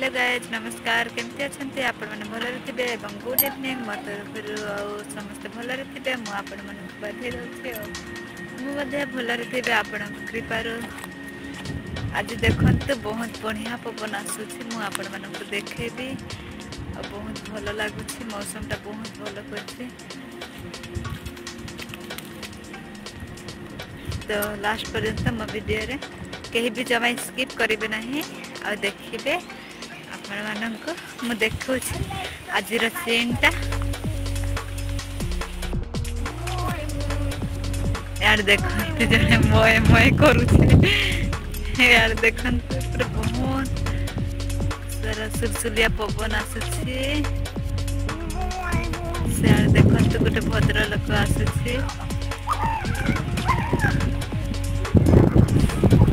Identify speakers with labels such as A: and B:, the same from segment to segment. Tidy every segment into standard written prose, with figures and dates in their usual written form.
A: Hello guys नमस्कार केमती अच्छे आपण मैंने भलरे थे गुड इवनिंग मो तरफ समस्ते भलरे थे मुझे बधाई दूसरी मुझे भलरे थे आपण कृपार आज देखते बहुत बढ़िया पवन आसूसी मुझे देखेबी बहुत भल लगुच मौसम टा बहुत भल कर तो लास्ट पर्यंत मो वीडियो रे कहीं भी जमा स्किप करेंगे ना आ देखिए आपण मानक मु देखु आज सीन टा यार देखते जने मय मय करुचे यार देखते पूरा बहुत सारा सुलसुलिया पवन आसुची यार देखते गोटे भद्र लोक आसुची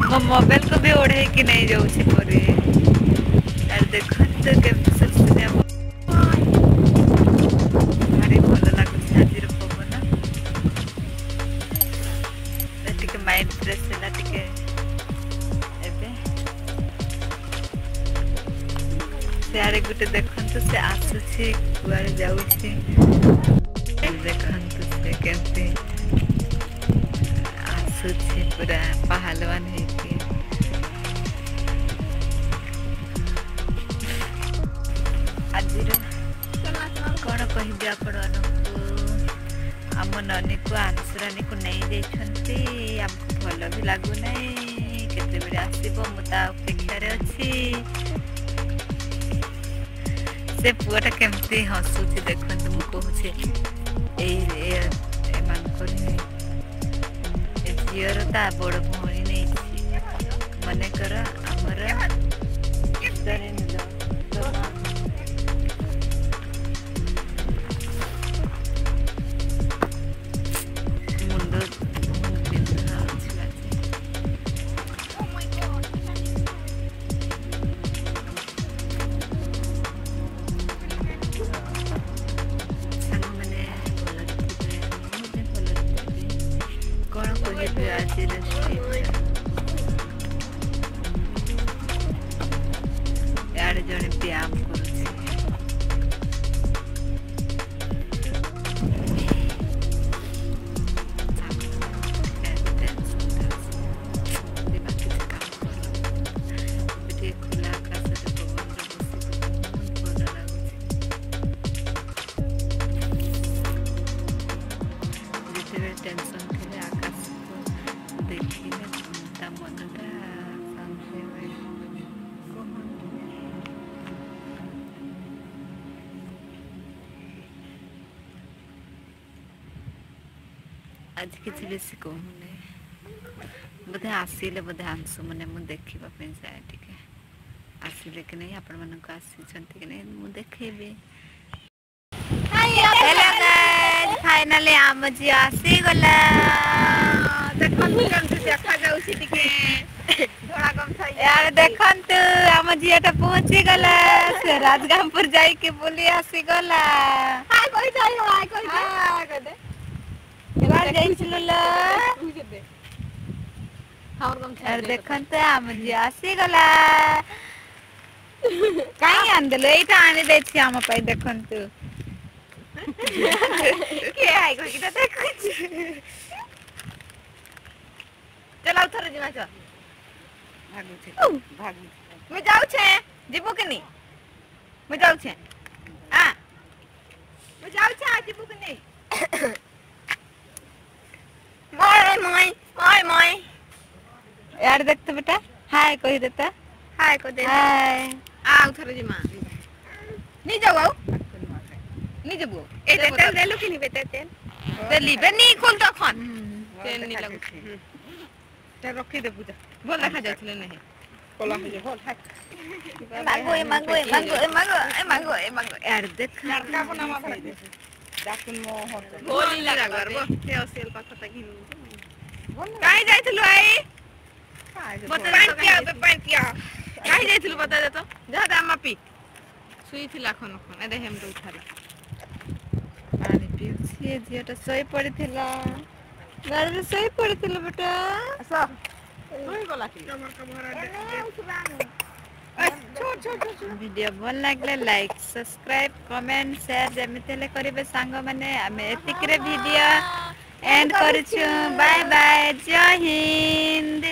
A: मो मोबाइल को भी ओढ़े कि नहीं जाऊँ परी यार देखते केमती सुलसुलिया भारी भल लगुच आज पवन टिके माइंड फ्रेश है टिके सियाड़े गोटे देखते से आसूसी कुआड़े जाऊँगी देखते से केमती आसूसी पूरा पहलवान है आज कौन कह आम ननी को आंसरानी को नहीं आमको भल भी लगुना केते आसब मुझे अपेक्षार अच्छी से पुआटा केमती हसुची देखते मुझे कहूँ झीर ता बड़ भौणी नहीं मनकर आमर यार जड़े व्यायाम कर टेंशन थे आकाश को देखिए मनटा आज किसी बेस कहूनी बोधे आसिले बोधे आंसू मैंने मुझे देखा जाए टे आसिले कि नहीं आपण मन को आसी कि नहीं मुझे देखेबी फाइनली आम झी आसीगला यार देखंतु आम झीटा पहुंची गला से राजगामपुर जाई के बुली आसीगला हाय कोई जाई हाय कोई हां कदे एबार जाइछलो ल हमर गम यार देखंतु आम झी आसीगला काई आंदलो एटा आनी देछि आम पाई देखंतु के आइ कोई किटा देखु चल उधर जिमा छ भागु मैं जाऊ छे जीबो के नहीं मैं जाऊ छे आ मैं जाऊ छे जीबो के नहीं मोय यार देखते बेटा हाय कहि देता हाय को दे हाय आ उधर जिमा नहीं जाऊ आऊ नहीं जबो ए तेल देलु कि नहीं बेटे तेल लीबे नहीं खोल तो खन तेल नहीं लगु ते रखी दे पूजा बोल देखा जाइछले नहीं कोला हो जे बोल मांगो यार देख लड़का को नाम भर दे डाकुन मो हो बोली लगार बो ते असेल कथा त घिन काई जाइछलु आई बता पैंतिया काई जाइछलु बता दे तो जा दामा पी सुई थिला खन खन ए दे हम तो उठारी पानी पिउछि झियाटा सोई पड़िथिला गाड़ी सोई पड़िथिला बेटा सब सोई गला कि कमर कमरा दे वीडियो भल लागले लाइक सब्सक्राइब कमेंट शेयर जमिते ले करिवे सांग माने आमे एतिकरे वीडियो एंड करिछु बाय बाय जय हिंद।